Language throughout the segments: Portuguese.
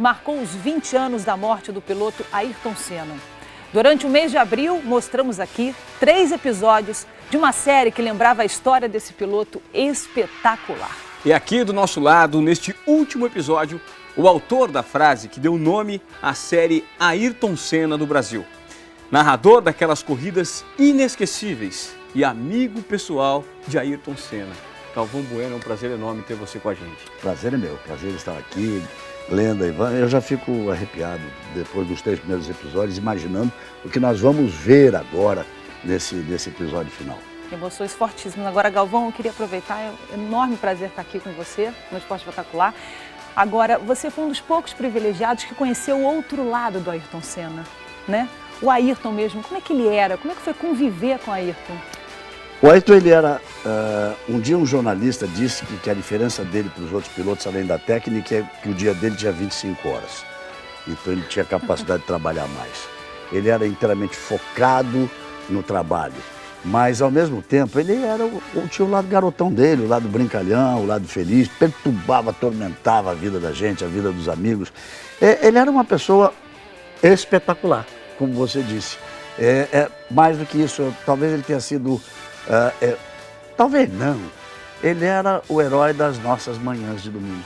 marcou os 20 anos da morte do piloto Ayrton Senna. Durante o mês de abril, mostramos aqui 3 episódios de uma série que lembrava a história desse piloto espetacular. E aqui do nosso lado, neste último episódio, o autor da frase que deu nome à série Ayrton Senna do Brasil. Narrador daquelas corridas inesquecíveis e amigo pessoal de Ayrton Senna. Galvão Bueno, é um prazer enorme ter você com a gente. Prazer é meu, prazer estar aqui, Lenda, Ivan. Eu já fico arrepiado depois dos 3 primeiros episódios, imaginando o que nós vamos ver agora nesse episódio final. Emoções fortíssimas. Agora, Galvão, eu queria aproveitar, é um enorme prazer estar aqui com você no Esporte Espetacular. Agora, você foi um dos poucos privilegiados que conheceu o outro lado do Ayrton Senna, né? O Ayrton mesmo, como é que ele era? Como é que foi conviver com o Ayrton? O Ayrton, ele era... um dia um jornalista disse que a diferença dele para os outros pilotos, além da técnica, é que o dia dele tinha 25 horas. Então ele tinha capacidade de trabalhar mais. Ele era inteiramente focado no trabalho. Mas, ao mesmo tempo, ele tinha o lado garotão dele, o lado brincalhão, o lado feliz, perturbava, atormentava a vida da gente, a vida dos amigos. Ele era uma pessoa espetacular, como você disse. Mais do que isso, talvez ele tenha sido... talvez não. Ele era o herói das nossas manhãs de domingo.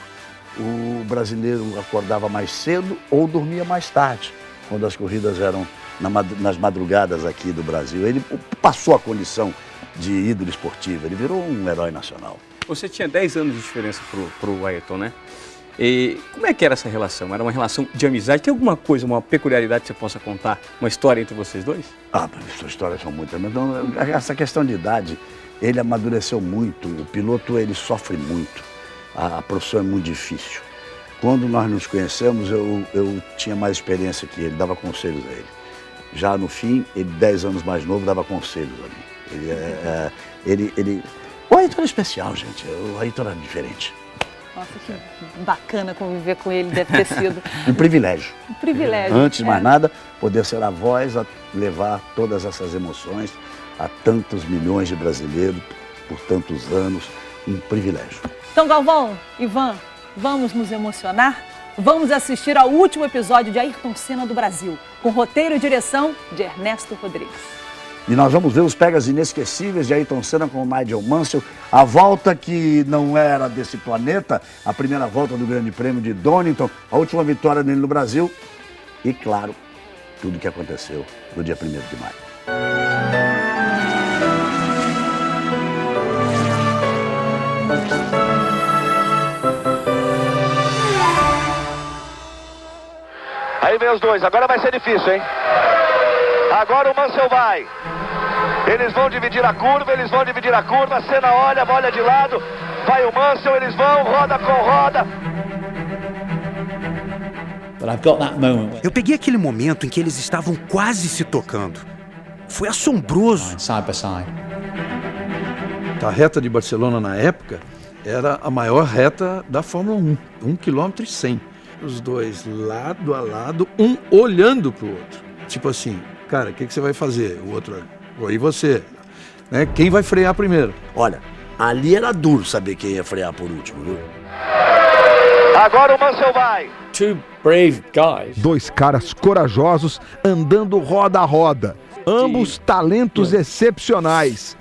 O brasileiro acordava mais cedo ou dormia mais tarde, quando as corridas eram nas madrugadas aqui do Brasil. Ele passou a condição de ídolo esportivo, ele virou um herói nacional. Você tinha 10 anos de diferença pro Ayrton, né? E como é que era essa relação? Era uma relação de amizade? Tem alguma coisa, uma peculiaridade que você possa contar? Uma história entre vocês dois? Essas histórias são muitas. Então, essa questão de idade, ele amadureceu muito. O piloto, ele sofre muito. A profissão é muito difícil. Quando nós nos conhecemos, eu tinha mais experiência que ele, dava conselhos a ele. Já no fim, ele, 10 anos mais novo, dava conselhos a mim. O Ayrton era especial, gente. O Ayrton era diferente. Nossa, que bacana conviver com ele, deve ter sido. Um privilégio. Um privilégio. Antes de mais nada, poder ser a voz a levar todas essas emoções a tantos milhões de brasileiros por tantos anos. Um privilégio. Então, Galvão, Ivan, vamos nos emocionar? Vamos assistir ao último episódio de Ayrton Senna do Brasil, com roteiro e direção de Ernesto Rodrigues. E nós vamos ver os pegas inesquecíveis de Ayrton Senna com o Nigel Mansell, a volta que não era desse planeta, a primeira volta do Grande Prêmio de Donington, a última vitória dele no Brasil e, claro, tudo o que aconteceu no dia 1º de maio. Aí vem os dois, agora vai ser difícil, hein? Agora o Mansell vai. Eles vão dividir a curva, Senna olha de lado, vai o Mansell, eles vão, roda com roda. Eu peguei aquele momento em que eles estavam quase se tocando. Foi assombroso. A reta de Barcelona na época era a maior reta da Fórmula 1, 1,1 km. Os dois lado a lado, um olhando pro outro. Tipo assim, cara, o que você vai fazer? O outro, e você? Né? Quem vai frear primeiro? Olha, ali era duro saber quem ia frear por último, viu? Agora o Mansell vai. Two brave guys. 2 caras corajosos andando roda a roda. Ambos talentos excepcionais.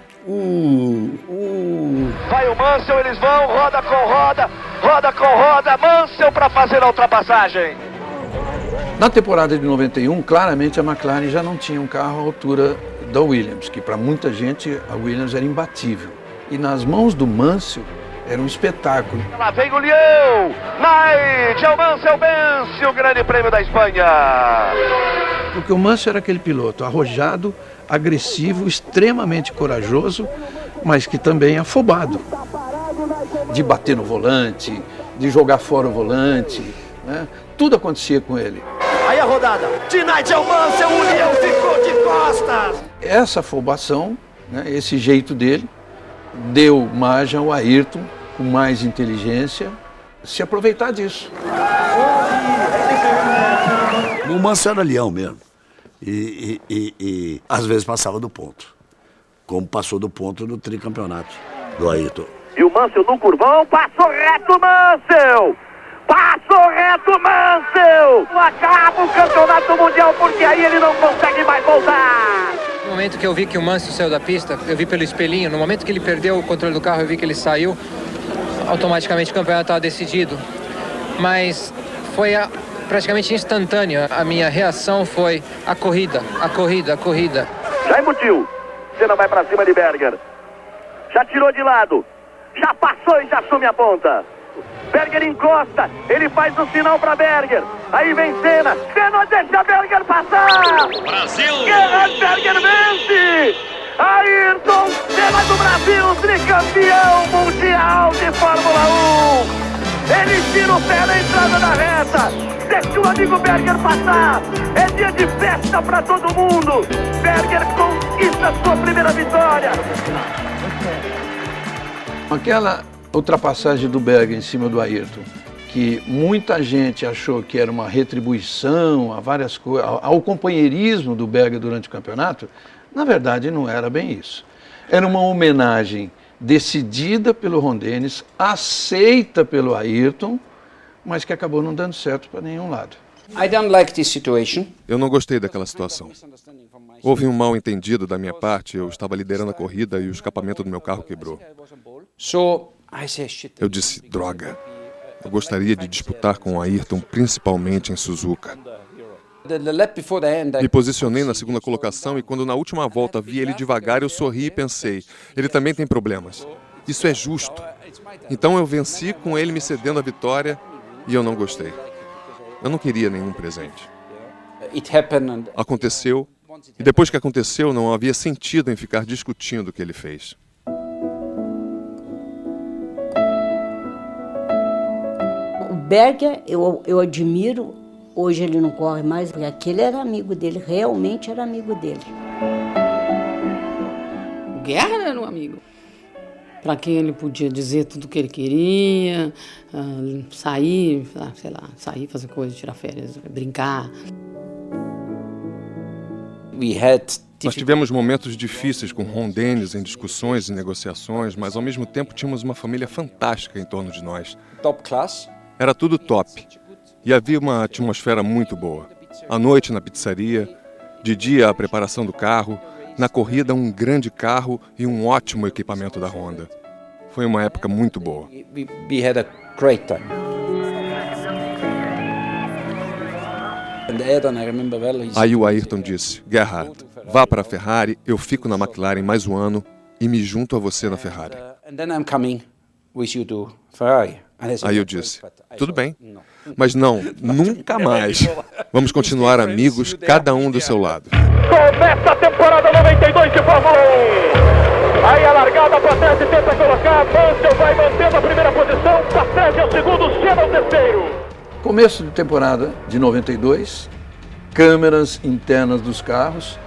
Vai o Mansell, eles vão, roda com roda, Mansell para fazer a ultrapassagem. Na temporada de 91, claramente a McLaren já não tinha um carro à altura da Williams, que para muita gente a Williams era imbatível. E nas mãos do Mansell era um espetáculo. Lá vem o Leão, Nigel Mansell vence o Grande Prêmio da Espanha. Porque o Mansell era aquele piloto arrojado, agressivo, extremamente corajoso, mas que também é afobado. De bater no volante, de jogar fora o volante, né? Tudo acontecia com ele. Aí a rodada de Nigel Mansell, o Leão ficou de costas. Essa afobação, né, esse jeito dele, deu margem ao Ayrton, com mais inteligência, se aproveitar disso. O Mansell era leão mesmo. E às vezes passava do ponto. Como passou do ponto no tricampeonato do Ayrton. E o Mansell no curvão, passou reto Mansell! Passou reto Mansell! Mansell. Acaba o campeonato mundial porque aí ele não consegue mais voltar. No momento que eu vi que o Mansell saiu da pista, eu vi pelo espelhinho, no momento que ele perdeu o controle do carro, eu vi que ele saiu, automaticamente o campeonato estava decidido. Mas foi praticamente instantâneo. A minha reação foi a corrida. Já embutiu. Senna vai pra cima de Berger. Já tirou de lado. Já passou e já assume a ponta. Berger encosta. Ele faz o sinal pra Berger. Aí vem Senna. Senna deixa Berger passar. Brasil! Gerhard Berger vence. Ayrton Senna do Brasil, tricampeão mundial de Fórmula 1. Ele tira o pé na entrada da reta. Deixa o amigo Berger passar. É dia de festa para todo mundo. Berger conquista a sua primeira vitória. Aquela ultrapassagem do Berger em cima do Ayrton, que muita gente achou que era uma retribuição a várias coisas, ao companheirismo do Berger durante o campeonato, na verdade não era bem isso. Era uma homenagem decidida pelo Ron Dennis, aceita pelo Ayrton, mas que acabou não dando certo para nenhum lado. Eu não gostei daquela situação. Houve um mal-entendido da minha parte, eu estava liderando a corrida e o escapamento do meu carro quebrou. Eu disse, droga, eu gostaria de disputar com o Ayrton, principalmente em Suzuka. Me posicionei na segunda colocação e quando na última volta vi ele devagar, eu sorri e pensei, ele também tem problemas. Isso é justo. Então eu venci com ele me cedendo a vitória e eu não gostei. Eu não queria nenhum presente. Aconteceu e depois que aconteceu não havia sentido em ficar discutindo o que ele fez. O Berger eu admiro. Hoje ele não corre mais, porque aquele era amigo dele, realmente era amigo dele. O Gerhard era um amigo. Para quem ele podia dizer tudo o que ele queria, sair, sei lá, sair, fazer coisas, tirar férias, brincar. Nós tivemos momentos difíceis com Ron Dennis em discussões e negociações, mas ao mesmo tempo tínhamos uma família fantástica em torno de nós. Top class. Era tudo top. E havia uma atmosfera muito boa. À noite na pizzaria, de dia a preparação do carro, na corrida um grande carro e um ótimo equipamento da Honda. Foi uma época muito boa. We had a great time. Aí o Ayrton disse, Gerhard, vá para a Ferrari, eu fico na McLaren mais um ano e me junto a você na Ferrari. Aí eu disse, tudo bem, mas não, nunca mais. Vamos continuar amigos, cada um do seu lado. Começa a temporada 92 de Fórmula 1. Aí a largada, Patrese tenta colocar, Mansell vai mantendo a primeira posição, Patrese é o segundo, Senna é o terceiro. Começo de temporada de 92, câmeras internas dos carros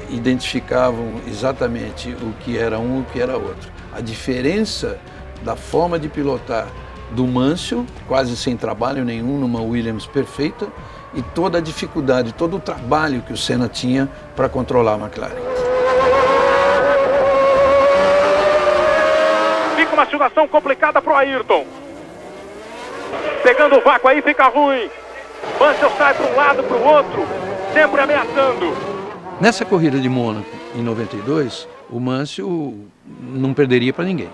identificavam exatamente o que era um e o que era outro. A diferença da forma de pilotar do Mansell, quase sem trabalho nenhum, numa Williams perfeita, e toda a dificuldade, todo o trabalho que o Senna tinha para controlar a McLaren. Fica uma situação complicada para o Ayrton. Pegando o vácuo aí fica ruim. Mansell sai para um lado, para o outro, sempre ameaçando. Nessa corrida de Mônaco, em 92, o Mansell não perderia para ninguém.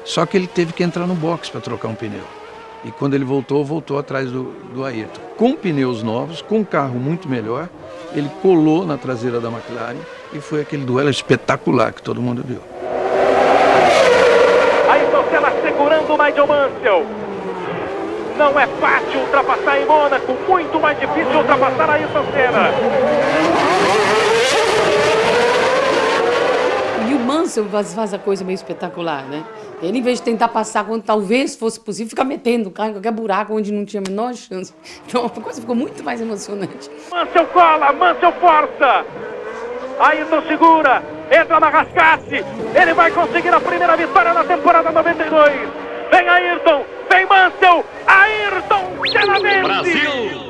Só que ele teve que entrar no box para trocar um pneu. E quando ele voltou atrás do Ayrton. Com pneus novos, com um carro muito melhor, ele colou na traseira da McLaren e foi aquele duelo espetacular que todo mundo viu. Ayrton Senna segurando o Nigel Mansell. Não é fácil ultrapassar em Mônaco, muito mais difícil ultrapassar Ayrton Senna. E o Mansell faz a coisa meio espetacular, né? Ele, em vez de tentar passar quando talvez fosse possível, fica metendo o carro em qualquer buraco onde não tinha a menor chance. Então a coisa ficou muito mais emocionante. Mansell cola, Mansell força. Ayrton segura, entra na rascasse. Ele vai conseguir a primeira vitória na temporada 92. Vem Ayrton, vem Mansell, Ayrton Senna vence. Brasil!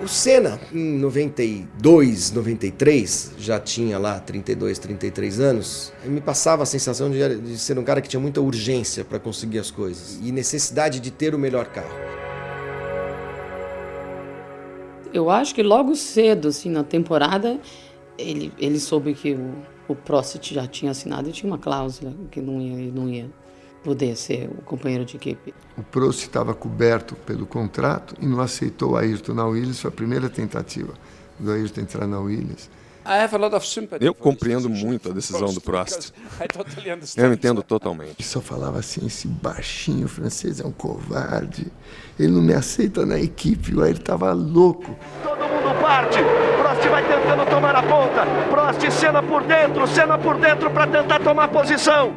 O Senna, em 92, 93, já tinha lá 32, 33 anos, me passava a sensação de ser um cara que tinha muita urgência para conseguir as coisas e necessidade de ter o melhor carro. Eu acho que logo cedo, assim, na temporada, ele soube que o Prost já tinha assinado e tinha uma cláusula que não ia poder ser o companheiro de equipe. O Prost estava coberto pelo contrato e não aceitou o Ayrton na Williams. Foi a primeira tentativa do Ayrton entrar na Williams. Eu compreendo muito a decisão do Prost. Eu entendo totalmente. Ele só falava assim, esse baixinho francês é um covarde. Ele não me aceita na equipe. O Ayrton estava louco. Todo mundo parte. Prost vai tentando tomar a ponta. Prost, Senna por dentro para tentar tomar posição.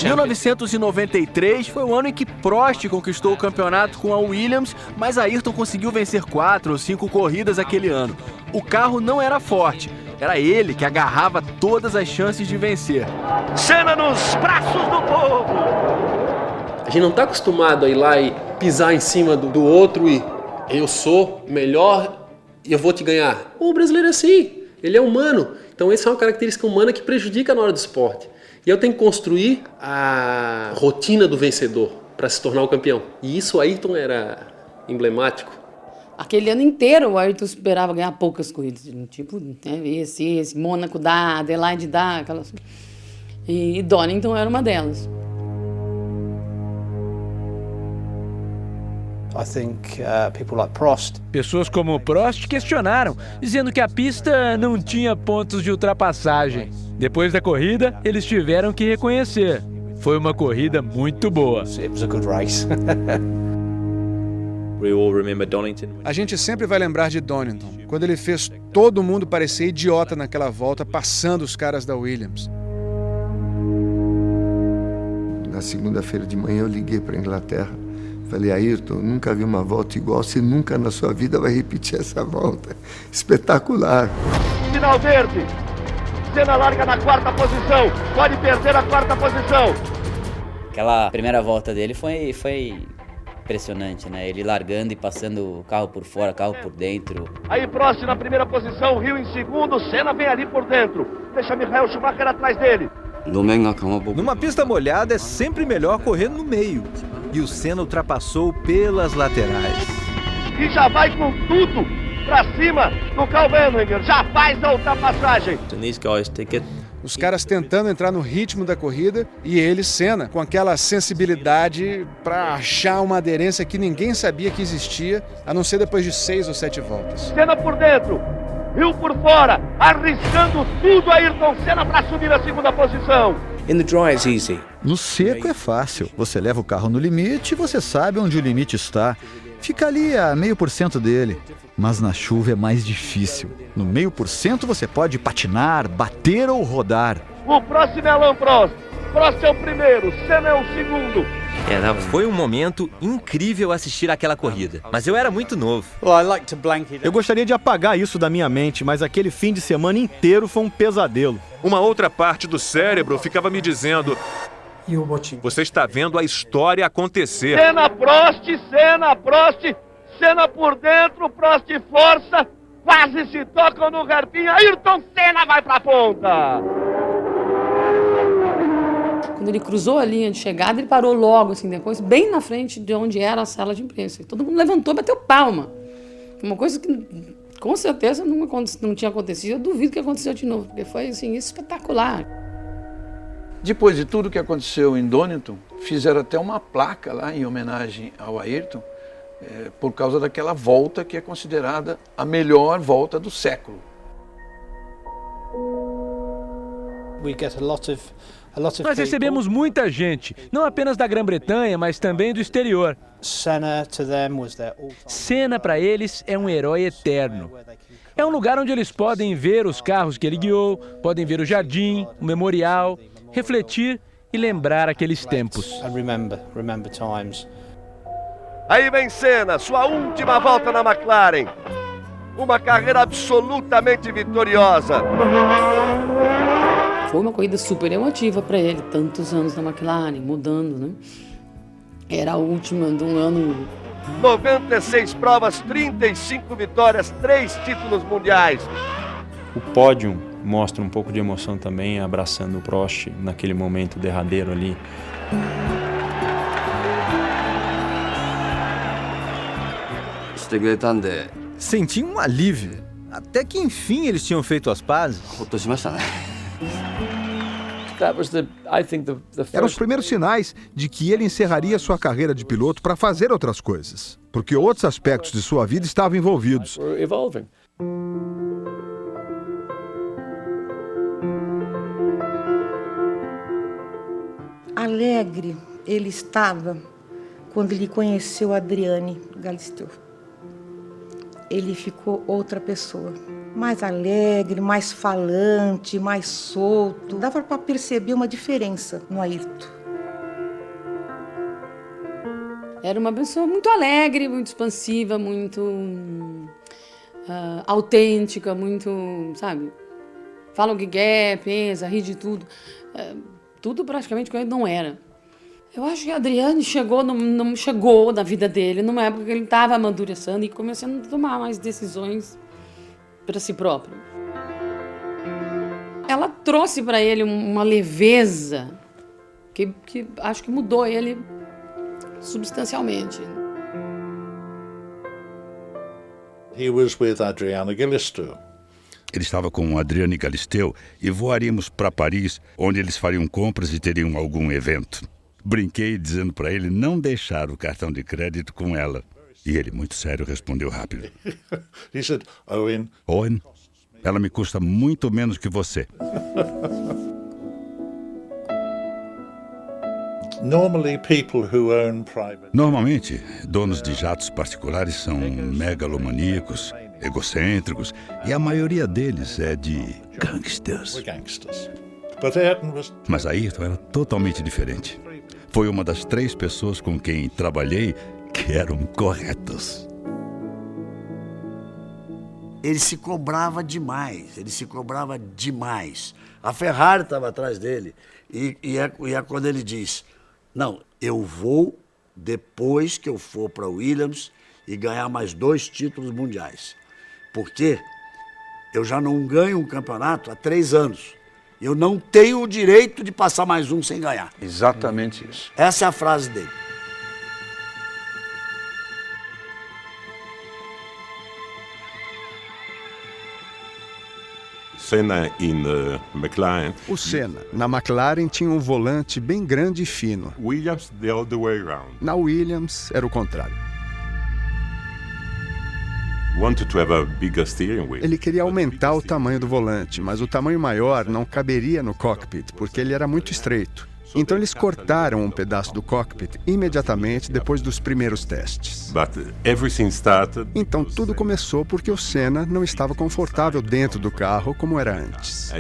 1993 foi o ano em que Prost conquistou o campeonato com a Williams, mas Ayrton conseguiu vencer 4 ou 5 corridas aquele ano. O carro não era forte, era ele que agarrava todas as chances de vencer. Senna nos braços do povo. A gente não está acostumado a ir lá e pisar em cima do outro e eu sou melhor e eu vou te ganhar. O brasileiro é assim, ele é humano. Então essa é uma característica humana que prejudica na hora do esporte. E eu tenho que construir a rotina do vencedor para se tornar o campeão. E isso Ayrton era emblemático. Aquele ano inteiro o Ayrton esperava ganhar poucas corridas. Tipo, esse Mônaco dá, Adelaide dá, aquelas... E Donington era uma delas. Pessoas como o Prost questionaram, dizendo que a pista não tinha pontos de ultrapassagem. Depois da corrida, eles tiveram que reconhecer. Foi uma corrida muito boa. A gente sempre vai lembrar de Donington, quando ele fez todo mundo parecer idiota naquela volta, passando os caras da Williams. Na segunda-feira de manhã eu liguei para a Inglaterra. Falei, Ayrton, nunca vi uma volta igual, você nunca na sua vida vai repetir essa volta. Espetacular. Sinal verde. Senna larga na 4ª posição, pode perder a 4ª posição. Aquela primeira volta dele foi impressionante, né? Ele largando e passando o carro por fora, carro por dentro. Aí Prost na primeira posição, Hill em segundo, Senna vem ali por dentro. Deixa Michael Schumacher atrás dele. Numa pista molhada é sempre melhor correr no meio. E o Senna ultrapassou pelas laterais. E já vai com tudo pra cima do Karl Wendlinger. Já faz a ultrapassagem. Os caras tentando entrar no ritmo da corrida e ele, Senna, com aquela sensibilidade para achar uma aderência que ninguém sabia que existia, a não ser depois de 6 ou 7 voltas. Senna por dentro, Hill por fora, arriscando tudo Ayrton Senna para subir a 2ª posição. No seco é fácil. Você leva o carro no limite e você sabe onde o limite está. Fica ali a 0,5% dele. Mas na chuva é mais difícil. No 0,5% você pode patinar, bater ou rodar. O próximo é Alain Prost. Prost é o primeiro, Senna é o segundo. Foi um momento incrível assistir aquela corrida, mas eu era muito novo. Eu gostaria de apagar isso da minha mente, mas aquele fim de semana inteiro foi um pesadelo. Uma outra parte do cérebro ficava me dizendo: você está vendo a história acontecer. Senna, Prost, Senna por dentro, Prost força, quase se tocam no garpinho, Ayrton Senna vai pra ponta. Quando ele cruzou a linha de chegada, ele parou logo, assim, depois, bem na frente de onde era a sala de imprensa. E todo mundo levantou e bateu palma. Uma coisa que, com certeza, não tinha acontecido. Eu duvido que aconteceu de novo, porque foi, assim, espetacular. Depois de tudo que aconteceu em Donington, fizeram até uma placa lá em homenagem ao Ayrton, por causa daquela volta que é considerada a melhor volta do século. Nós recebemos muita gente, não apenas da Grã-Bretanha, mas também do exterior. Senna, para eles, é um herói eterno. É um lugar onde eles podem ver os carros que ele guiou, podem ver o jardim, o memorial, refletir e lembrar aqueles tempos. Aí vem Senna, sua última volta na McLaren. Uma carreira absolutamente vitoriosa. Foi uma corrida super emotiva para ele, tantos anos na McLaren, mudando, né? Era a última de um ano 96 provas, 35 vitórias, 3 títulos mundiais. O pódio mostra um pouco de emoção também, abraçando o Prost naquele momento derradeiro ali. Senti um alívio. Até que enfim eles tinham feito as pazes. Eram os primeiros sinais de que ele encerraria sua carreira de piloto para fazer outras coisas, porque outros aspectos de sua vida estavam envolvidos. Alegre ele estava quando ele conheceu a Adriane Galisteu. Ele ficou outra pessoa, mais alegre, mais falante, mais solto. Dava para perceber uma diferença no Ayrton. Era uma pessoa muito alegre, muito expansiva, muito autêntica, muito, sabe? Fala o que quer, pensa, ri de tudo. Tudo praticamente que ele não era. Eu acho que a Adriane chegou na vida dele numa época que ele estava amadurecendo e começando a tomar mais decisões para si próprio. Ela trouxe para ele uma leveza que acho que mudou ele substancialmente. He was with Adriana Galisteu. Ele estava com Adriane Galisteu e voaríamos para Paris, onde eles fariam compras e teriam algum evento. Brinquei dizendo para ele não deixar o cartão de crédito com ela. E ele, muito sério, respondeu rápido. He said, Owen. Owen, ela me custa muito menos que você. Normalmente, donos de jatos particulares são megalomaníacos, egocêntricos, e a maioria deles é de gangsters. Mas Ayrton era totalmente diferente. Foi uma das 3 pessoas com quem trabalhei que eram corretas. Ele se cobrava demais, A Ferrari estava atrás dele. E é quando ele diz, não, eu vou depois que eu for para Williams e ganhar mais 2 títulos mundiais. Porque eu já não ganho um campeonato há 3 anos. Eu não tenho o direito de passar mais um sem ganhar. Exatamente isso. Essa é a frase dele. Senna in McLaren. O Senna, na McLaren, tinha um volante bem grande e fino. Williams, the other way around. Na Williams, era o contrário. Wanted to have a bigger steering wheel. Ele queria aumentar o tamanho do volante, mas o tamanho maior não caberia no cockpit, porque ele era muito estreito. Então eles cortaram um pedaço do cockpit imediatamente depois dos primeiros testes. Então tudo começou porque o Senna não estava confortável dentro do carro como era antes.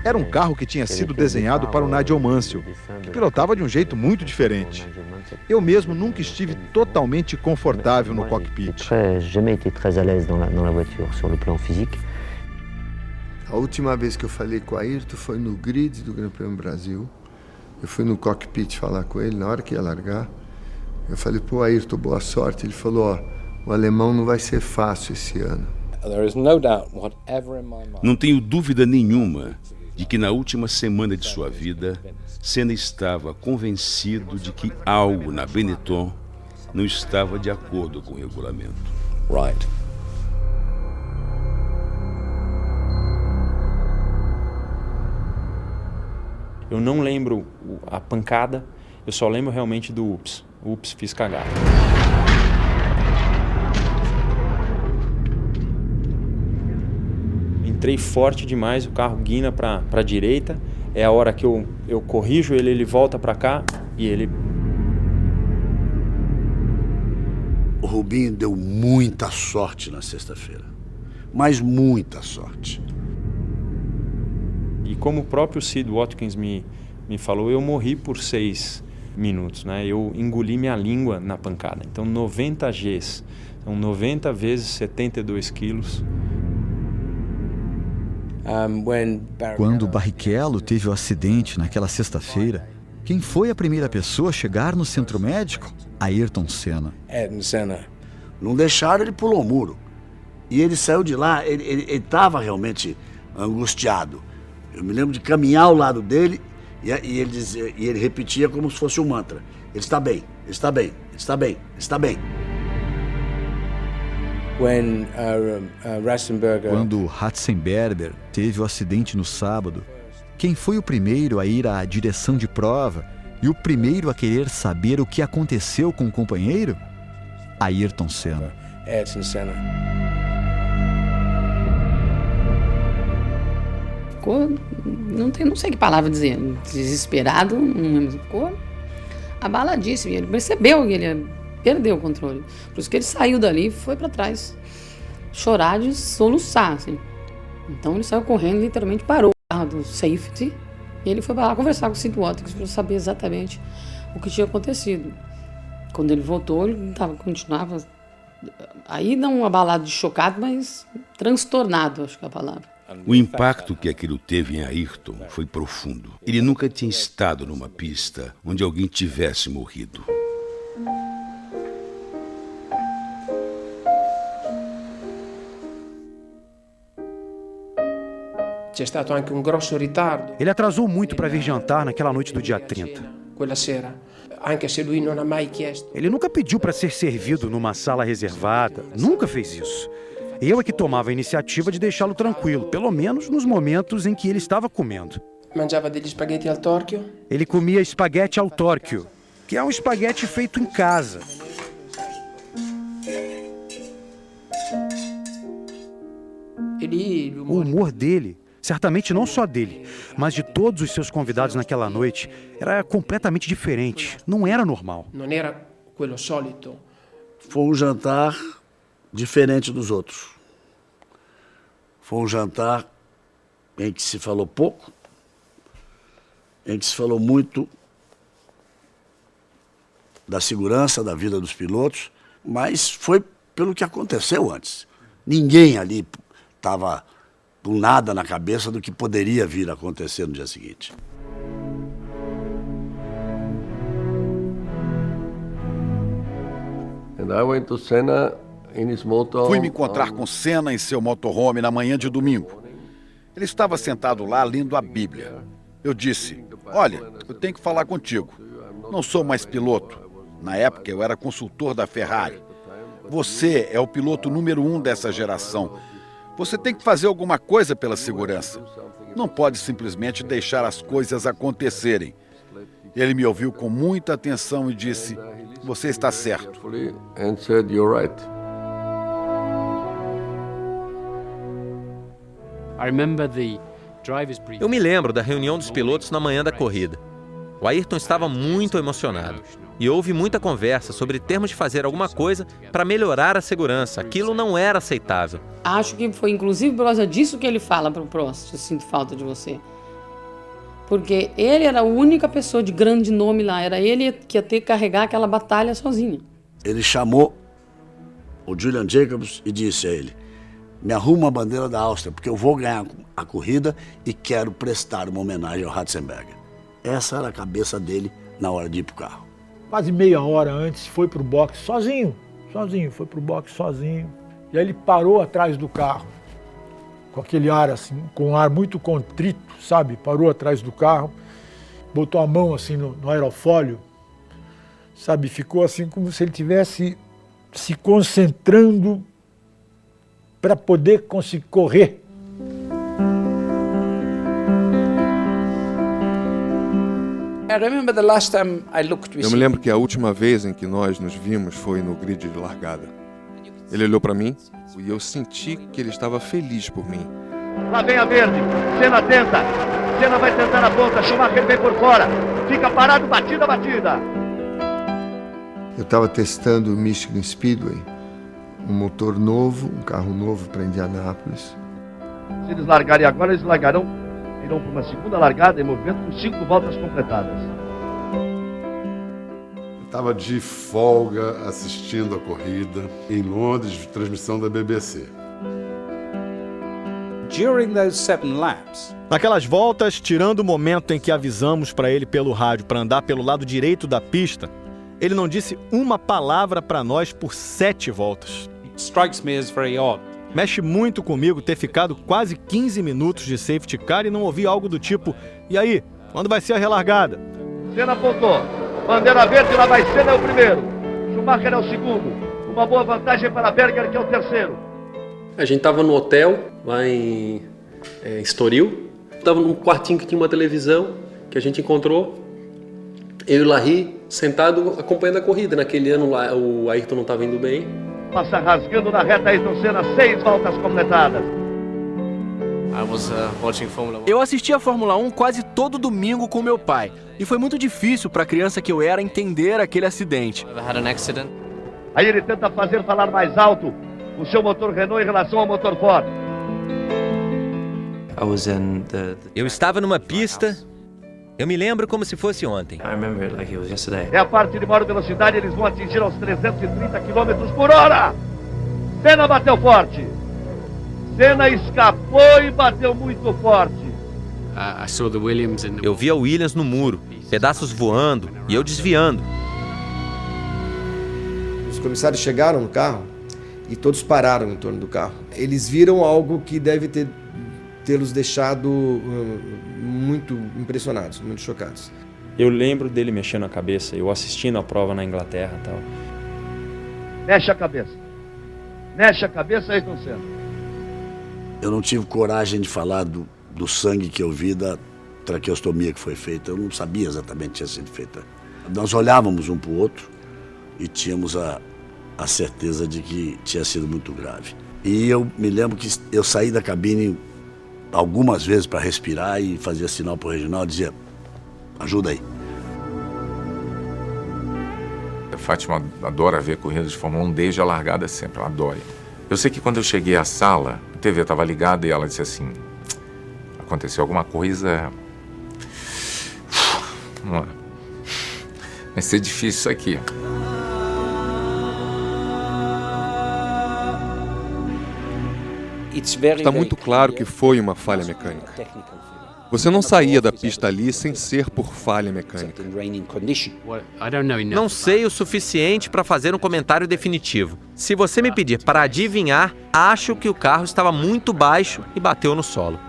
Era um carro que tinha sido desenhado para o Nigel Mansell, que pilotava de um jeito muito diferente. Eu mesmo nunca estive totalmente confortável no cockpit. A última vez que eu falei com o Ayrton foi no grid do Grande Prêmio Brasil. Eu fui no cockpit falar com ele na hora que ia largar. Eu falei, pô, Ayrton, boa sorte. Ele falou, ó, o alemão não vai ser fácil esse ano. Não tenho dúvida nenhuma de que na última semana de sua vida, Senna estava convencido de que algo na Benetton não estava de acordo com o regulamento. Right. Eu não lembro a pancada, eu só lembro realmente do ups. Ups, fiz cagada. Entrei forte demais, o carro guina para a direita. É a hora que eu corrijo ele, ele volta para cá e ele... O Rubinho deu muita sorte na sexta-feira, mas muita sorte. E como o próprio Sid Watkins me falou, eu morri por 6 minutos, né? Eu engoli minha língua na pancada. Então 90 Gs, são 90 vezes 72 quilos. Quando o Barrichello teve o acidente naquela sexta-feira, Quem foi a primeira pessoa a chegar no centro médico? Ayrton Senna. Ayrton Senna. Não deixaram, ele pulou o muro. E ele saiu de lá, ele estava realmente angustiado. Eu me lembro de caminhar ao lado dele e ele repetia como se fosse um mantra. Ele está bem, ele está bem, ele está bem, ele está bem. Quando Ratzenberger teve o acidente no sábado, quem foi o primeiro a ir à direção de prova e o primeiro a querer saber o que aconteceu com o companheiro? Ayrton Senna. Ayrton Senna. Ficou, não sei que palavra dizer, desesperado, ficou abaladíssimo. Ele percebeu que ele perdeu o controle. Por isso que ele saiu dali e foi para trás, chorar de soluçar, assim. Então ele saiu correndo, literalmente parou o carro do safety e ele foi para lá conversar com o Sid Watkins para saber exatamente o que tinha acontecido. Quando ele voltou, ele continuava aí não abalado de chocado, mas transtornado, acho que é a palavra. O impacto que aquilo teve em Ayrton foi profundo. Ele nunca tinha estado numa pista onde alguém tivesse morrido. Ele atrasou muito para vir jantar naquela noite do dia 30. Ele nunca pediu para ser servido numa sala reservada, nunca fez isso. Eu é que tomava a iniciativa de deixá-lo tranquilo, pelo menos nos momentos em que ele estava comendo. Ele comia espaguete al torchio, que é um espaguete feito em casa. O humor dele, certamente não só dele, mas de todos os seus convidados naquela noite, era completamente diferente. Não era normal. Foi um jantar diferente dos outros. Foi um jantar em que se falou pouco, em que se falou muito da segurança da vida dos pilotos, mas foi pelo que aconteceu antes. Ninguém ali estava com nada na cabeça do que poderia vir a acontecer no dia seguinte. Fui me encontrar com Senna em seu motorhome na manhã de domingo. Ele estava sentado lá lendo a Bíblia. Eu disse, olha, eu tenho que falar contigo. Não sou mais piloto. Na época eu era consultor da Ferrari. Você é o piloto número 1 dessa geração. Você tem que fazer alguma coisa pela segurança. Não pode simplesmente deixar as coisas acontecerem. Ele me ouviu com muita atenção e disse, você está certo. Eu me lembro da reunião dos pilotos na manhã da corrida. O Ayrton estava muito emocionado e houve muita conversa sobre termos de fazer alguma coisa para melhorar a segurança. Aquilo não era aceitável. Acho que foi inclusive por causa disso que ele fala para o Prost, eu sinto falta de você. Porque ele era a única pessoa de grande nome lá, era ele que ia ter que carregar aquela batalha sozinho. Ele chamou o Julian Jacobs e disse a ele, me arruma a bandeira da Áustria, porque eu vou ganhar a corrida e quero prestar uma homenagem ao Ratzenberger. Essa era a cabeça dele na hora de ir pro carro. Quase meia hora antes foi pro boxe sozinho, foi pro boxe sozinho. E aí ele parou atrás do carro, com aquele ar assim, com um ar muito contrito, sabe? Parou atrás do carro, botou a mão assim no aerofólio, sabe? Ficou assim como se ele estivesse se concentrando para poder conseguir correr. Eu me lembro que a última vez em que nós nos vimos foi no grid de largada. Ele olhou para mim e eu senti que ele estava feliz por mim. Lá vem a verde, Senna tenta, Senna vai tentar a ponta, Schumacher vem por fora, fica parado, batida. Eu estava testando o Michigan Speedway, um motor novo, um carro novo para Indianápolis. Se eles largarem agora, eles irão para uma segunda largada em movimento com 5 voltas completadas. Eu estava de folga assistindo a corrida em Londres, transmissão da BBC. during those 7 laps, naquelas voltas, tirando o momento em que avisamos para ele pelo rádio para andar pelo lado direito da pista, ele não disse uma palavra para nós por 7 voltas. it strikes me as very odd. Mexe muito comigo ter ficado quase 15 minutos de safety car e não ouvir algo do tipo: e aí, quando vai ser a relargada? Senna apontou, bandeira verde, lá vai Senna, é o primeiro, Schumacher é o segundo, uma boa vantagem para Berger, que é o terceiro. A gente estava no hotel lá em Estoril, estava num quartinho que tinha uma televisão que a gente encontrou, eu e o Larry sentado acompanhando a corrida. Naquele ano lá o Ayrton não estava indo bem. Passa rasgando na reta Ayrton Senna, 6 voltas completadas. Eu assisti a Fórmula 1 quase todo domingo com meu pai. E foi muito difícil para a criança que eu era entender aquele acidente. Aí ele tenta fazer falar mais alto o seu motor Renault em relação ao motor Ford. Eu estava numa pista, eu me lembro como se fosse ontem. É a parte de maior velocidade, eles vão atingir aos 330 km por hora. Senna bateu forte. Senna escapou e bateu muito forte. Eu vi a Williams no muro, pedaços voando e eu desviando. Os comissários chegaram no carro e todos pararam em torno do carro. Eles viram algo que deve tê-los deixado muito impressionados, muito chocados. Eu lembro dele mexendo a cabeça, eu assistindo a prova na Inglaterra e tal. Mexe a cabeça. Mexe a cabeça, Ayrton Senna. Eu não tive coragem de falar do sangue que eu vi, da traqueostomia que foi feita. Eu não sabia exatamente que tinha sido feita. Nós olhávamos um para o outro e tínhamos a certeza de que tinha sido muito grave. E eu me lembro que eu saí da cabine algumas vezes para respirar e fazia sinal para o Reginaldo, dizia: ajuda aí. A Fátima adora ver corridas de Fórmula 1 desde a largada sempre, ela adora. Eu sei que quando eu cheguei à sala, a TV estava ligada e ela disse assim: aconteceu alguma coisa... Vai ser difícil isso aqui. Está muito claro que foi uma falha mecânica. Você não saía da pista ali sem ser por falha mecânica. Não sei o suficiente para fazer um comentário definitivo. Se você me pedir para adivinhar, acho que o carro estava muito baixo e bateu no solo.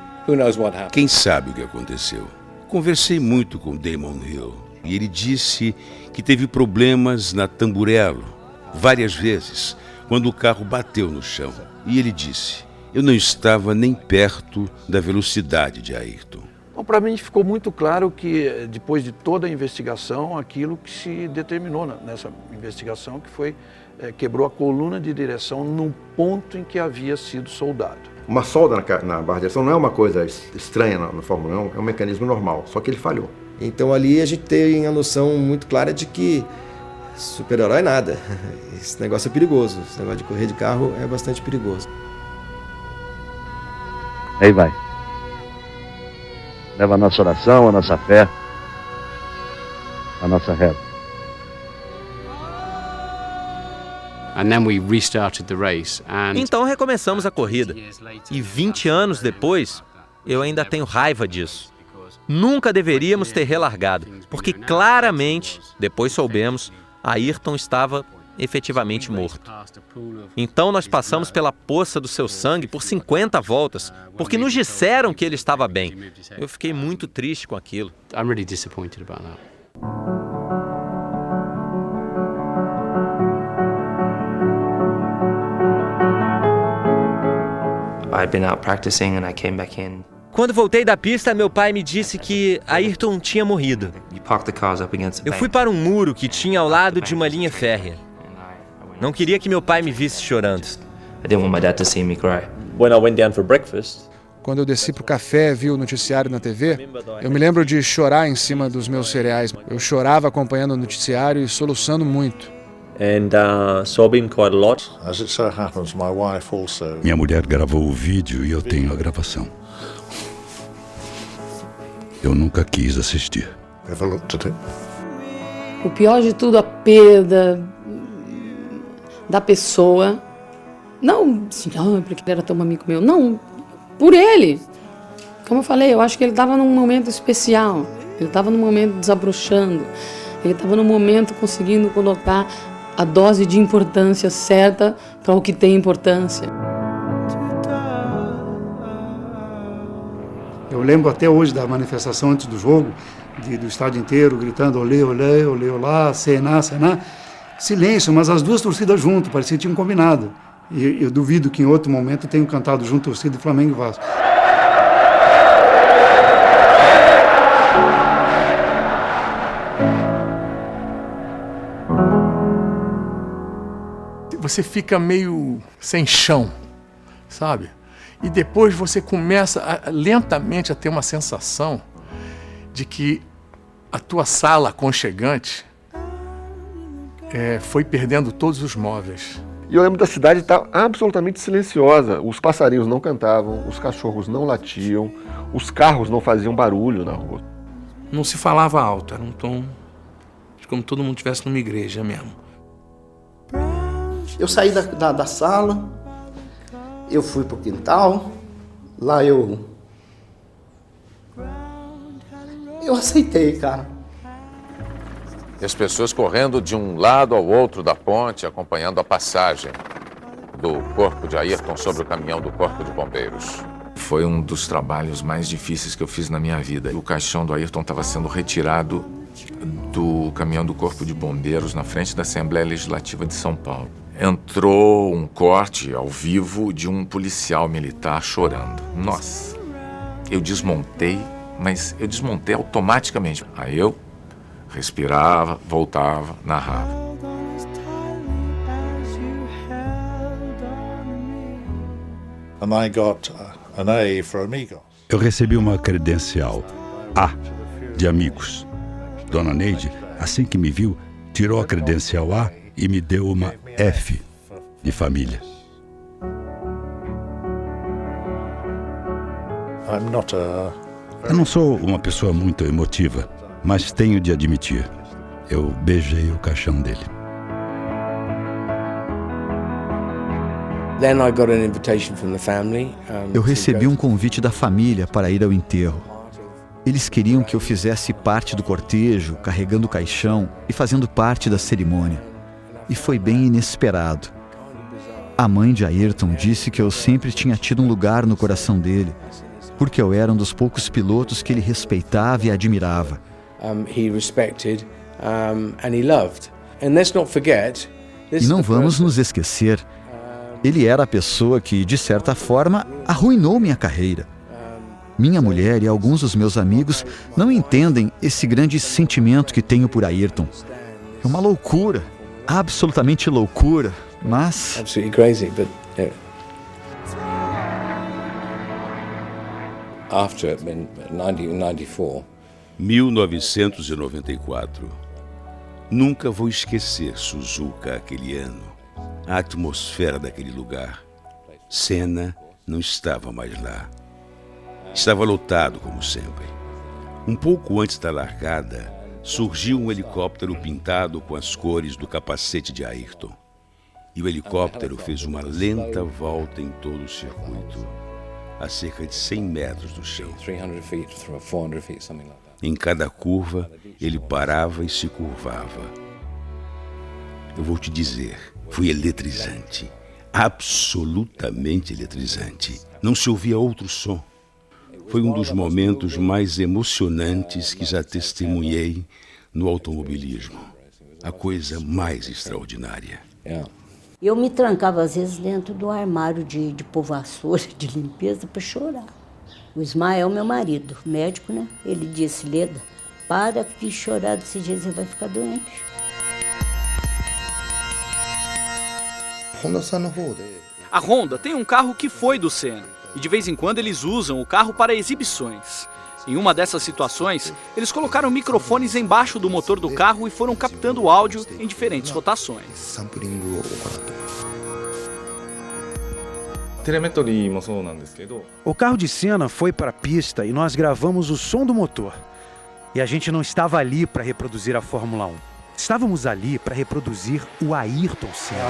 Quem sabe o que aconteceu? Conversei muito com Damon Hill e ele disse que teve problemas na Tamburello várias vezes quando o carro bateu no chão. E ele disse: eu não estava nem perto da velocidade de Ayrton. Bom, para mim ficou muito claro que, depois de toda a investigação, aquilo que se determinou nessa investigação, que foi quebrou a coluna de direção num ponto em que havia sido soldado. Uma solda na barra de direção não é uma coisa estranha na Fórmula 1, é um mecanismo normal, só que ele falhou. Então ali a gente tem a noção muito clara de que super-herói nada. Esse negócio é perigoso, esse negócio de correr de carro é bastante perigoso. Aí vai. Leva a nossa oração, a nossa fé, a nossa reza. Então recomeçamos a corrida. E 20 anos depois, eu ainda tenho raiva disso. Nunca deveríamos ter relargado, porque claramente, depois soubemos, Ayrton estava efetivamente morto. Então nós passamos pela poça do seu sangue por 50 voltas, porque nos disseram que ele estava bem. Eu fiquei muito triste com aquilo. I'm really disappointed about that. I'd been out practicing and I came back in. Quando voltei da pista, meu pai me disse que Ayrton tinha morrido. Eu fui para um muro que tinha ao lado de uma linha férrea. Não queria que meu pai me visse chorando. Quando eu desci para o café e vi o noticiário na TV, eu me lembro de chorar em cima dos meus cereais. Eu chorava acompanhando o noticiário e soluçando muito. Sobbing quite a lot. As it so happens, my wife also. Minha mulher gravou o vídeo e eu tenho a gravação. Eu nunca quis assistir. Ever looked at it? O pior de tudo, a perda da pessoa. Não, assim, porque ele era tão amigo meu. Não, por ele. Como eu falei, eu acho que ele estava num momento especial, ele estava num momento desabrochando, ele estava num momento conseguindo colocar a dose de importância certa para o que tem importância. Eu lembro até hoje da manifestação antes do jogo, do estádio inteiro gritando olê, olê, olê, olá, Sená, Sená. Silêncio, mas as duas torcidas junto, parecia que tinham combinado. E eu duvido que em outro momento tenham cantado junto torcida de Flamengo e Vasco. Você fica meio sem chão, sabe? E depois você começa lentamente a ter uma sensação de que a tua sala aconchegante foi perdendo todos os móveis. E eu lembro da cidade estar absolutamente silenciosa. Os passarinhos não cantavam, os cachorros não latiam, os carros não faziam barulho na rua. Não se falava alto, era um tom de como todo mundo estivesse numa igreja mesmo. Eu saí da sala, eu fui pro quintal, lá eu aceitei, cara. E as pessoas correndo de um lado ao outro da ponte, acompanhando a passagem do corpo de Ayrton sobre o caminhão do Corpo de Bombeiros. Foi um dos trabalhos mais difíceis que eu fiz na minha vida. O caixão do Ayrton estava sendo retirado do caminhão do Corpo de Bombeiros na frente da Assembleia Legislativa de São Paulo. Entrou um corte ao vivo de um policial militar chorando. Nossa, eu desmontei, mas eu desmontei automaticamente. Aí eu respirava, voltava, narrava. And I got an A for amigos. Eu recebi uma credencial A de amigos. Dona Neide, assim que me viu, tirou a credencial A e me deu uma F de família. Eu não sou uma pessoa muito emotiva, mas tenho de admitir, eu beijei o caixão dele. Eu recebi um convite da família para ir ao enterro. Eles queriam que eu fizesse parte do cortejo, carregando o caixão e fazendo parte da cerimônia. E foi bem inesperado. A mãe de Ayrton disse que eu sempre tinha tido um lugar no coração dele, porque eu era um dos poucos pilotos que ele respeitava e admirava. E não vamos nos esquecer, ele era a pessoa que, de certa forma, arruinou minha carreira. Minha mulher e alguns dos meus amigos não entendem esse grande sentimento que tenho por Ayrton. É uma loucura, absolutamente loucura, mas... Absolutely crazy, but yeah. After 1994, nunca vou esquecer Suzuka aquele ano, a atmosfera daquele lugar. Senna não estava mais lá. Estava lotado como sempre. Um pouco antes da largada, surgiu um helicóptero pintado com as cores do capacete de Ayrton. E o helicóptero fez uma lenta volta em todo o circuito, a cerca de 100 metros do chão. Em cada curva, ele parava e se curvava. Eu vou te dizer, foi eletrizante, absolutamente eletrizante. Não se ouvia outro som. Foi um dos momentos mais emocionantes que já testemunhei no automobilismo. A coisa mais extraordinária. Eu me trancava, às vezes, dentro do armário de pôr vassoura, de limpeza, para chorar. O Ismael, meu marido, médico, né? Ele disse, Leda, para de chorar desse jeito, você vai ficar doente. A Honda tem um carro que foi do Senna, e de vez em quando eles usam o carro para exibições. Em uma dessas situações, eles colocaram microfones embaixo do motor do carro e foram captando o áudio em diferentes rotações. O carro de Senna foi para a pista e nós gravamos o som do motor. E a gente não estava ali para reproduzir a Fórmula 1. Estávamos ali para reproduzir o Ayrton Senna.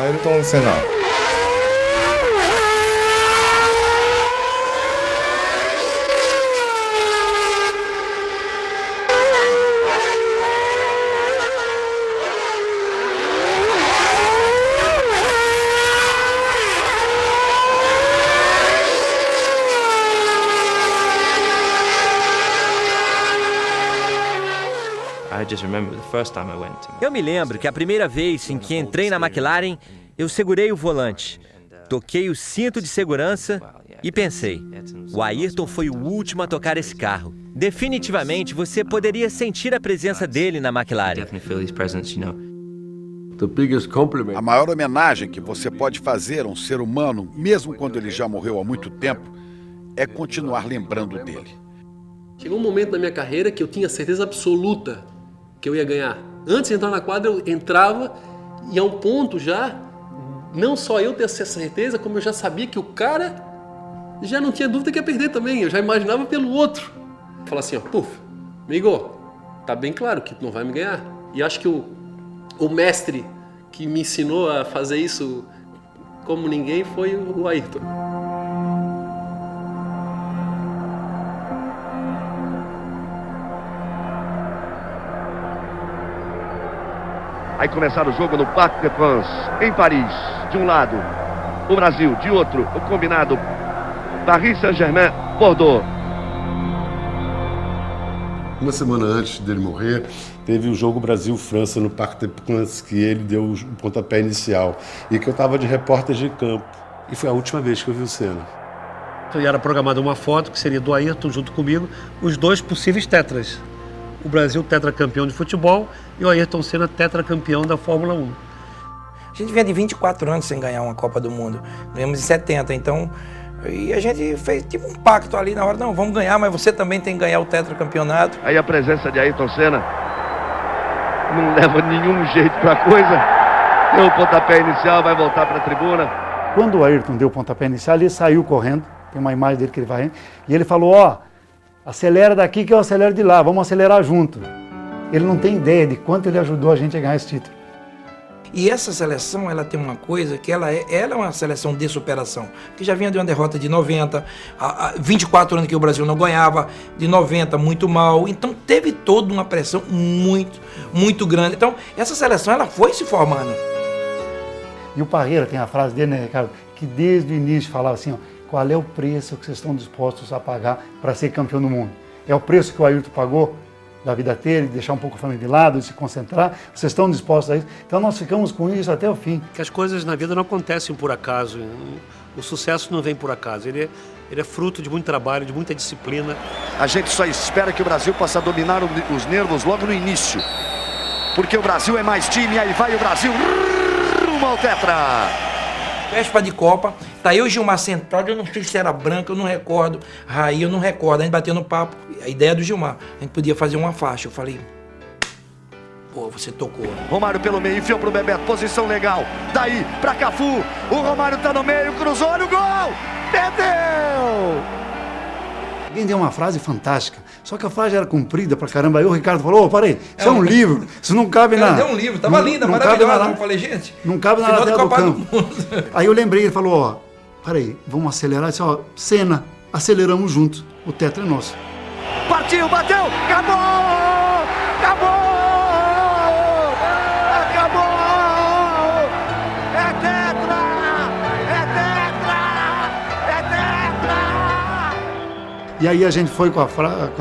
Eu me lembro que a primeira vez em que entrei na McLaren, eu segurei o volante, toquei o cinto de segurança e pensei, o Ayrton foi o último a tocar esse carro. Definitivamente você poderia sentir a presença dele na McLaren. A maior homenagem que você pode fazer a um ser humano, mesmo quando ele já morreu há muito tempo, é continuar lembrando dele. Chegou um momento na minha carreira que eu tinha certeza absoluta que eu ia ganhar. Antes de entrar na quadra, eu entrava e a um ponto já, não só eu ter essa certeza, como eu já sabia que o cara já não tinha dúvida que ia perder também. Eu já imaginava pelo outro. Falar assim, ó, puf, amigo, tá bem claro que tu não vai me ganhar. E acho que o mestre que me ensinou a fazer isso como ninguém foi o Ayrton. Aí começaram o jogo no Parc des Princes, em Paris. De um lado, o Brasil, de outro, o combinado Paris Saint-Germain, Bordeaux. Uma semana antes dele morrer, teve o jogo Brasil-França no Parc des Princes, que ele deu o pontapé inicial, e que eu estava de repórter de campo. E foi a última vez que eu vi o Senna. E era programada uma foto que seria do Ayrton junto comigo, os dois possíveis tetras. O Brasil tetracampeão de futebol e o Ayrton Senna tetracampeão da Fórmula 1. A gente vinha de 24 anos sem ganhar uma Copa do Mundo. Ganhamos em 70, então... E a gente fez tipo um pacto ali na hora, não, vamos ganhar, mas você também tem que ganhar o tetracampeonato. Aí a presença de Ayrton Senna não leva nenhum jeito pra coisa. Deu o pontapé inicial, vai voltar pra tribuna. Quando o Ayrton deu o pontapé inicial, ele saiu correndo, tem uma imagem dele que ele vai, e ele falou, ó, acelera daqui que eu acelero de lá, vamos acelerar junto. Ele não tem ideia de quanto ele ajudou a gente a ganhar esse título. E essa seleção, ela tem uma coisa que ela é uma seleção de superação. Porque já vinha de uma derrota de 90, 24 anos que o Brasil não ganhava, de 90 muito mal. Então teve toda uma pressão muito grande. Então essa seleção, ela foi se formando. E o Parreira tem a frase dele, né, Ricardo, que desde o início falava assim, ó, qual é o preço que vocês estão dispostos a pagar para ser campeão do mundo? É o preço que o Ayrton pagou da vida dele, deixar um pouco a família de lado, de se concentrar, vocês estão dispostos a isso? Então nós ficamos com isso até o fim. Que as coisas na vida não acontecem por acaso, o sucesso não vem por acaso, ele é fruto de muito trabalho, de muita disciplina. A gente só espera que o Brasil possa dominar os nervos logo no início, porque o Brasil é mais time, aí vai o Brasil rumo ao tetra. Véspera de Copa, tá eu e Gilmar sentado, eu não sei se era branco, eu não recordo, Raí, eu não recordo, a gente bateu no papo, a ideia do Gilmar, a gente podia fazer uma faixa, eu falei, pô, você tocou. Romário pelo meio, enfiou pro Bebeto, posição legal, daí pra Cafu, o Romário tá no meio, cruzou, olha o gol, perdeu! Alguém deu uma frase fantástica, só que a frase era comprida pra caramba. Aí o Ricardo falou, parei, isso é um livro, isso não cabe na... Deu um livro, tava linda, maravilhosa. Eu falei, gente... Não cabe na lateral do campo. Aí eu lembrei, ele falou, ó, parei, vamos acelerar. Ele disse, ó, Senna, aceleramos juntos, o tetra é nosso. Partiu, bateu, acabou! Acabou! E aí a gente foi com a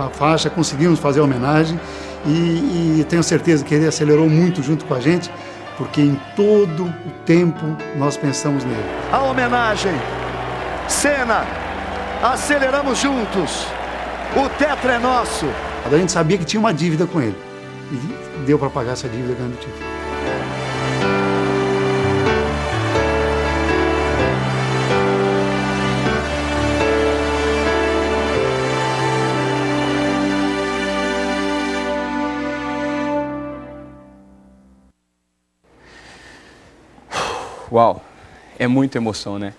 faixa, conseguimos fazer a homenagem e tenho certeza que ele acelerou muito junto com a gente, porque em todo o tempo nós pensamos nele. A homenagem, Senna, aceleramos juntos, o tetra é nosso. A gente sabia que tinha uma dívida com ele e deu para pagar essa dívida ganhando o título. Uau, é muita emoção, né?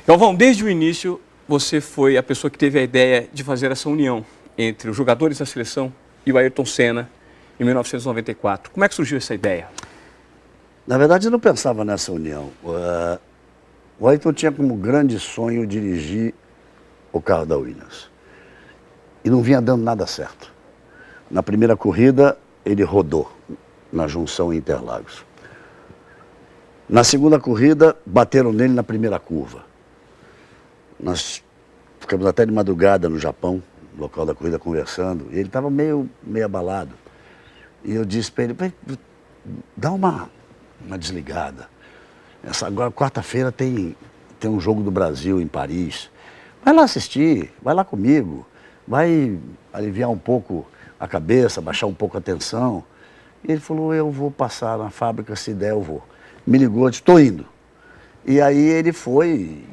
Galvão, desde o início, você foi a pessoa que teve a ideia de fazer essa união entre os jogadores da seleção e o Ayrton Senna em 1994. Como é que surgiu essa ideia? Na verdade, eu não pensava nessa união. O Ayrton tinha como grande sonho dirigir o carro da Williams. E não vinha dando nada certo. Na primeira corrida, ele rodou na junção Interlagos. Na segunda corrida, bateram nele na primeira curva. Nós ficamos até de madrugada no Japão, no local da corrida, conversando, e ele estava meio abalado. E eu disse para ele, dá uma desligada. Agora, quarta-feira, tem um jogo do Brasil em Paris. Vai lá assistir, vai lá comigo. Vai aliviar um pouco a cabeça, baixar um pouco a tensão. E ele falou, eu vou passar na fábrica, se der eu vou. Me ligou, disse, estou indo. E aí ele foi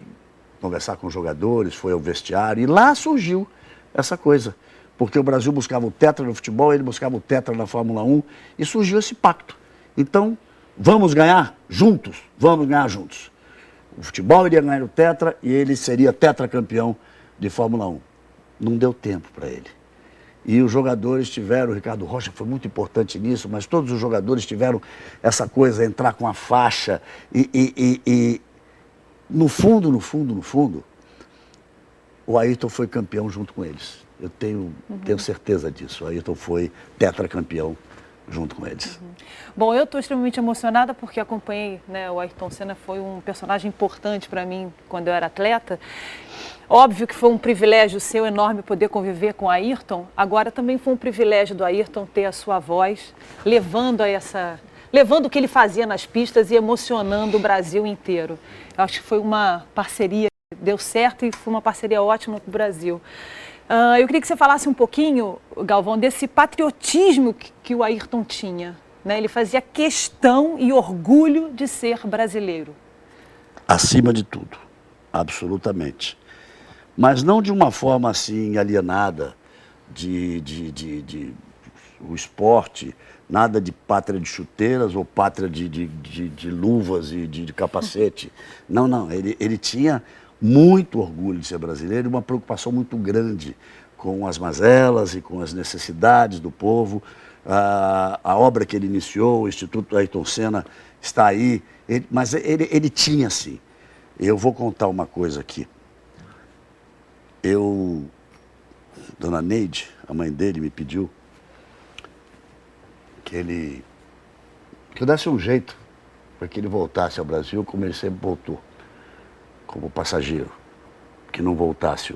conversar com os jogadores, foi ao vestiário, e lá surgiu essa coisa. Porque o Brasil buscava o tetra no futebol, ele buscava o tetra na Fórmula 1, e surgiu esse pacto. Então, vamos ganhar juntos, vamos ganhar juntos. O futebol iria ganhar o tetra e ele seria tetracampeão de Fórmula 1. Não deu tempo para ele. E os jogadores tiveram, o Ricardo Rocha foi muito importante nisso, mas todos os jogadores tiveram essa coisa, entrar com a faixa e no fundo, o Ayrton foi campeão junto com eles. Eu tenho certeza disso. O Ayrton foi tetracampeão junto com eles. Bom, eu estou extremamente emocionada porque acompanhei, né, o Ayrton Senna foi um personagem importante para mim quando eu era atleta. Óbvio que foi um privilégio seu enorme poder conviver com o Ayrton. Agora também foi um privilégio do Ayrton ter a sua voz, levando o que ele fazia nas pistas e emocionando o Brasil inteiro. Eu acho que foi uma parceria que deu certo e foi uma parceria ótima para o Brasil. Eu queria que você falasse um pouquinho, Galvão, desse patriotismo que o Ayrton tinha, né? Ele fazia questão e orgulho de ser brasileiro. Acima de tudo, absolutamente. Mas não de uma forma assim alienada o esporte, nada de pátria de chuteiras ou pátria de luvas e de capacete. Não, ele tinha muito orgulho de ser brasileiro e uma preocupação muito grande com as mazelas e com as necessidades do povo. A obra que ele iniciou, o Instituto Ayrton Senna, está aí, mas ele tinha sim. Eu vou contar uma coisa aqui. Dona Neide, a mãe dele, me pediu que eu desse um jeito para que ele voltasse ao Brasil como ele sempre voltou. Como passageiro, que não voltasse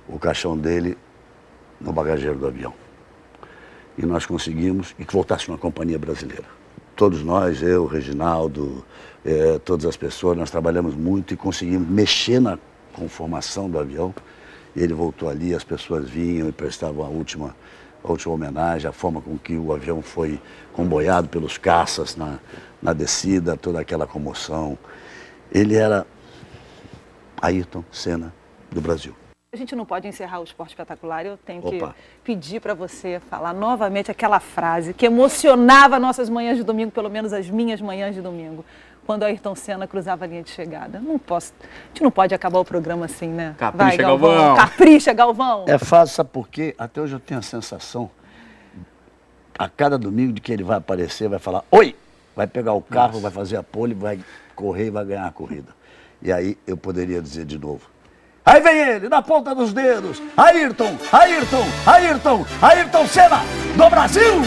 o caixão dele no bagageiro do avião. E nós conseguimos, e que voltasse uma companhia brasileira. Todos nós, eu, Reginaldo, todas as pessoas, nós trabalhamos muito e conseguimos mexer na conformação do avião. E ele voltou ali, as pessoas vinham e prestavam a última homenagem, a forma com que o avião foi comboiado pelos caças na descida, toda aquela comoção. Ele era Ayrton Senna do Brasil. A gente não pode encerrar o Esporte Espetacular, eu tenho que pedir para você falar novamente aquela frase que emocionava nossas manhãs de domingo, pelo menos as minhas manhãs de domingo, quando Ayrton Senna cruzava a linha de chegada. A gente não pode acabar o programa assim, né? Capricha, vai, Galvão! Capricha, Galvão! É fácil, sabe por quê? Até hoje eu tenho a sensação, a cada domingo, de que ele vai aparecer, vai falar, oi! Vai pegar o carro, vai fazer a pole, vai correr e vai ganhar a corrida. E aí eu poderia dizer de novo, aí vem ele, na ponta dos dedos, Ayrton Senna, do Brasil!